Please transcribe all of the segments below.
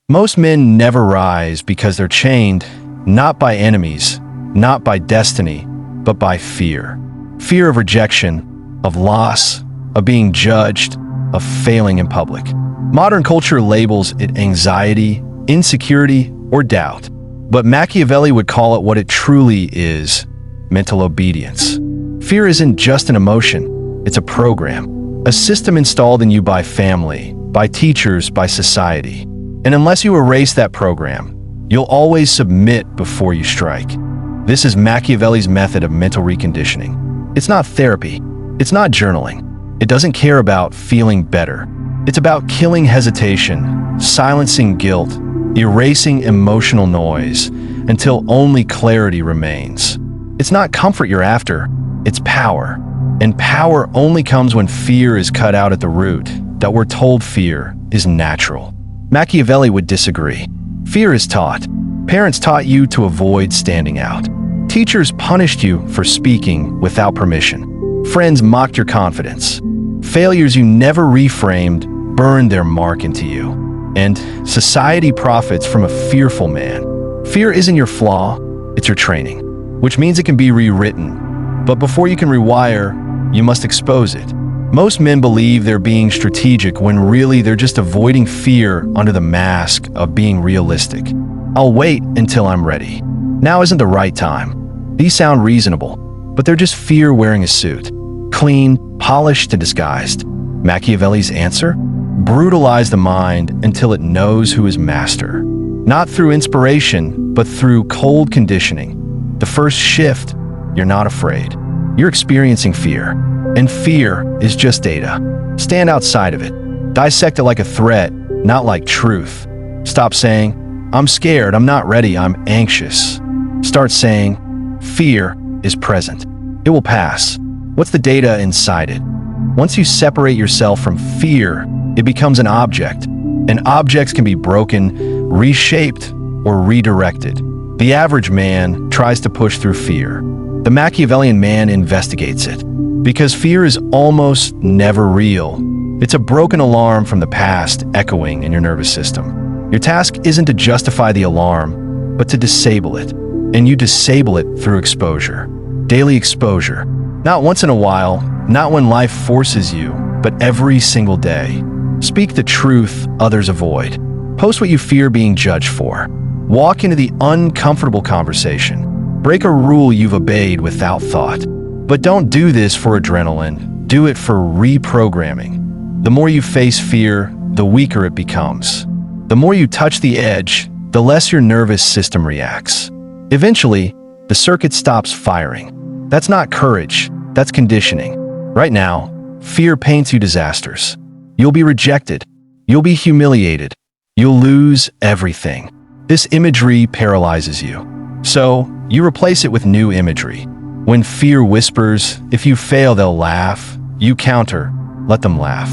Most men never rise because they're chained, not by enemies, not by destiny, but by fear. Fear of rejection, of loss, of being judged, of failing in public. Modern culture labels it anxiety, insecurity, or doubt. But Machiavelli would call it what it truly is: mental obedience. Fear isn't just an emotion, it's a program, a system installed in you by family, by teachers, by society. And unless you erase that program, you'll always submit before you strike. This is Machiavelli's method of mental reconditioning. It's not therapy. It's not journaling. It doesn't care about feeling better. It's about killing hesitation, silencing guilt, erasing emotional noise until only clarity remains. It's not comfort you're after, it's power. And power only comes when fear is cut out at the root, that we're told fear is natural. Machiavelli would disagree. Fear is taught. Parents taught you to avoid standing out. Teachers punished you for speaking without permission. Friends mocked your confidence. Failures you never reframed burned their mark into you. And society profits from a fearful man. Fear isn't your flaw, it's your training, which means it can be rewritten. But before you can rewire, you must expose it. Most men believe they're being strategic when really they're just avoiding fear under the mask of being realistic. I'll wait until I'm ready. Now isn't the right time. These sound reasonable, but they're just fear wearing a suit. Clean, polished, and disguised. Machiavelli's answer? Brutalize the mind until it knows who is master. Not through inspiration, but through cold conditioning. The first shift, you're not afraid. You're experiencing fear. And fear is just data. Stand outside of it. Dissect it like a threat, not like truth. Stop saying, I'm scared, I'm not ready, I'm anxious. Start saying, fear is present. It will pass. What's the data inside it? Once you separate yourself from fear, it becomes an object. And objects can be broken, reshaped, or redirected. The average man tries to push through fear. The Machiavellian man investigates it. Because fear is almost never real. It's a broken alarm from the past echoing in your nervous system. Your task isn't to justify the alarm, but to disable it. And you disable it through exposure. Daily exposure. Not once in a while, not when life forces you, but every single day. Speak the truth others avoid. Post what you fear being judged for. Walk into the uncomfortable conversation. Break a rule you've obeyed without thought. But don't do this for adrenaline. Do it for reprogramming. The more you face fear, the weaker it becomes. The more you touch the edge, the less your nervous system reacts. Eventually, the circuit stops firing. That's not courage, that's conditioning. Right now, fear paints you disasters. You'll be rejected. You'll be humiliated. You'll lose everything. This imagery paralyzes you. So, you replace it with new imagery. When fear whispers, if you fail, they'll laugh. You counter, let them laugh.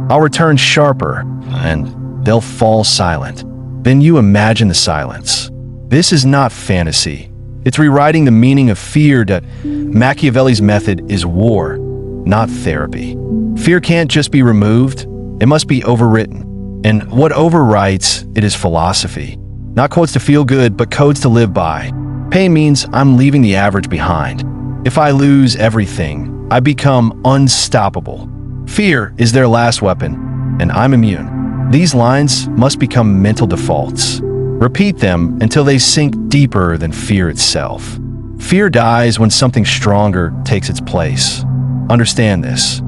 I'll return sharper, and they'll fall silent. Then you imagine the silence. This is not fantasy. It's rewriting the meaning of fear. That Machiavelli's method is war, not therapy. Fear can't just be removed, it must be overwritten. And what overwrites it is philosophy. Not quotes to feel good, but codes to live by. Pain means I'm leaving the average behind. If I lose everything, I become unstoppable. Fear is their last weapon, and I'm immune. These lines must become mental defaults. Repeat them until they sink deeper than fear itself. Fear dies when something stronger takes its place. Understand this.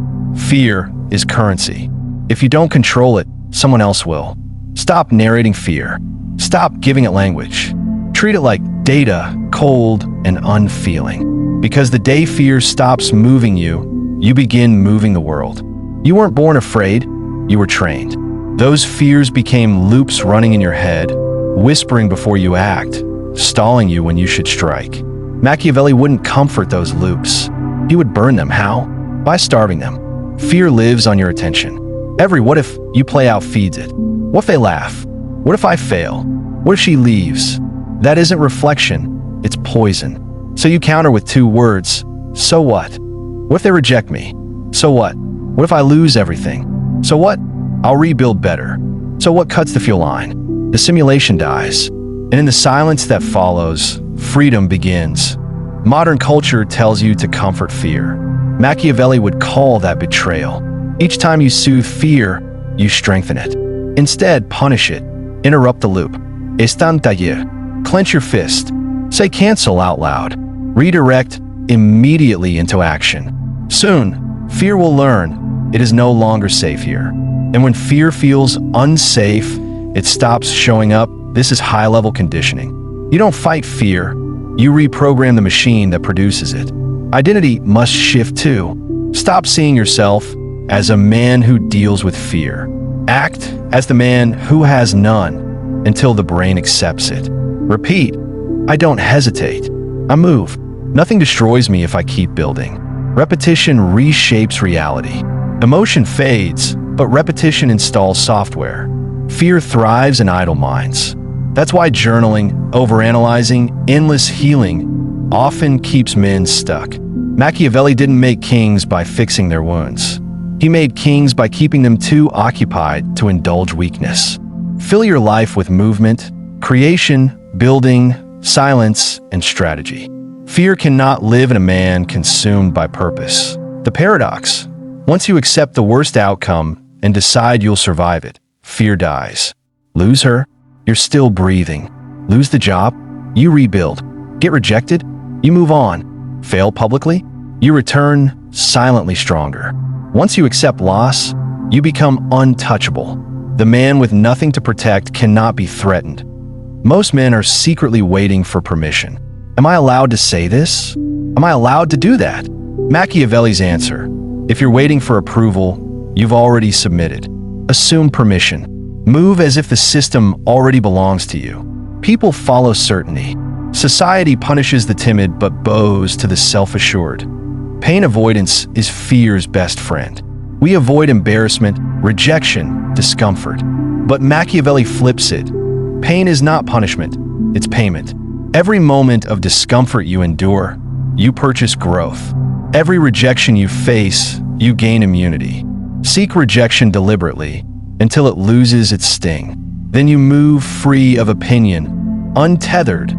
Fear is currency. If you don't control it, someone else will. Stop narrating fear. Stop giving it language. Treat it like data, cold and unfeeling. Because the day fear stops moving you, you begin moving the world. You weren't born afraid, you were trained. Those fears became loops running in your head, whispering before you act, stalling you when you should strike. Machiavelli wouldn't comfort those loops. He would burn them. How? By starving them. Fear lives on your attention. Every what if you play out feeds it. What if they laugh? What if I fail? What if she leaves? That isn't reflection, it's poison. So you counter with two words, so what? What if they reject me? So what? What if I lose everything? So what? I'll rebuild better. So what cuts the fuel line? the simulation dies. And in the silence that follows, freedom begins. Modern culture tells you to comfort fear. Machiavelli would call that betrayal. Each time you soothe fear, you strengthen it. Instead, punish it. Interrupt the loop. Estantalle. Clench your fist. Say cancel out loud. Redirect immediately into action. Soon, fear will learn it is no longer safe here. And when fear feels unsafe, it stops showing up. This is high-level conditioning. You don't fight fear, you reprogram the machine that produces it. Identity must shift too. Stop seeing yourself as a man who deals with fear. Act as the man who has none until the brain accepts it. Repeat, I don't hesitate. I move. Nothing destroys me if I keep building. Repetition reshapes reality. Emotion fades, but repetition installs software. Fear thrives in idle minds. That's why journaling, overanalyzing, endless healing often keeps men stuck. Machiavelli didn't make kings by fixing their wounds. He made kings by keeping them too occupied to indulge weakness. Fill your life with movement, creation, building, silence, and strategy. Fear cannot live in a man consumed by purpose. The paradox: once you accept the worst outcome and decide you'll survive it, fear dies. Lose her? You're still breathing. Lose the job? You rebuild. Get rejected? You move on. Fail publicly? You return silently stronger. Once you accept loss, you become untouchable. The man with nothing to protect cannot be threatened. Most men are secretly waiting for permission. Am I allowed to say this? Am I allowed to do that? Machiavelli's answer: if you're waiting for approval, you've already submitted. Assume permission. Move as if the system already belongs to you. People follow certainty. Society punishes the timid but bows to the self-assured. Pain avoidance is fear's best friend. We avoid embarrassment, rejection, discomfort. But Machiavelli flips it. Pain is not punishment, it's payment. Every moment of discomfort you endure, you purchase growth. Every rejection you face, you gain immunity. Seek rejection deliberately until it loses its sting. Then you move free of opinion, untethered,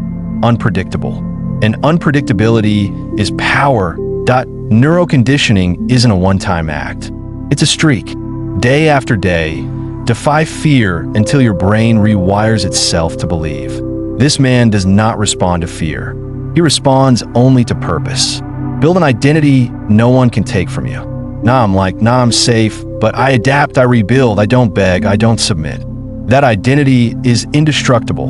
unpredictable. And unpredictability is power. Neuroconditioning isn't a one-time act. It's a streak. Day after day, defy fear until your brain rewires itself to believe. This man does not respond to fear. He responds only to purpose. Build an identity no one can take from you. Nah, I'm safe, but I adapt, I rebuild, I don't beg, I don't submit. That identity is indestructible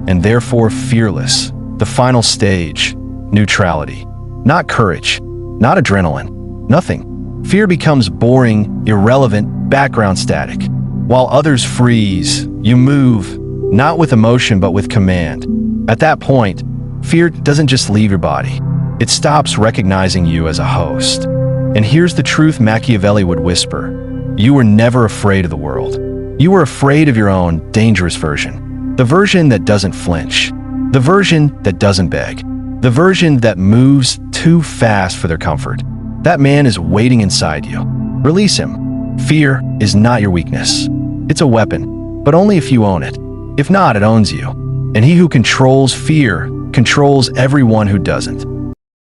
and therefore fearless. The final stage, neutrality. Not courage, not adrenaline, nothing. Fear becomes boring, irrelevant, background static. While others freeze, you move, not with emotion but with command. At that point, fear doesn't just leave your body. It stops recognizing you as a host. And here's the truth Machiavelli would whisper: you were never afraid of the world. You were afraid of your own dangerous version. The version that doesn't flinch. The version that doesn't beg. The version that moves too fast for their comfort. That man is waiting inside you. Release him. Fear is not your weakness. It's a weapon, but only if you own it. If not, it owns you. And he who controls fear controls everyone who doesn't.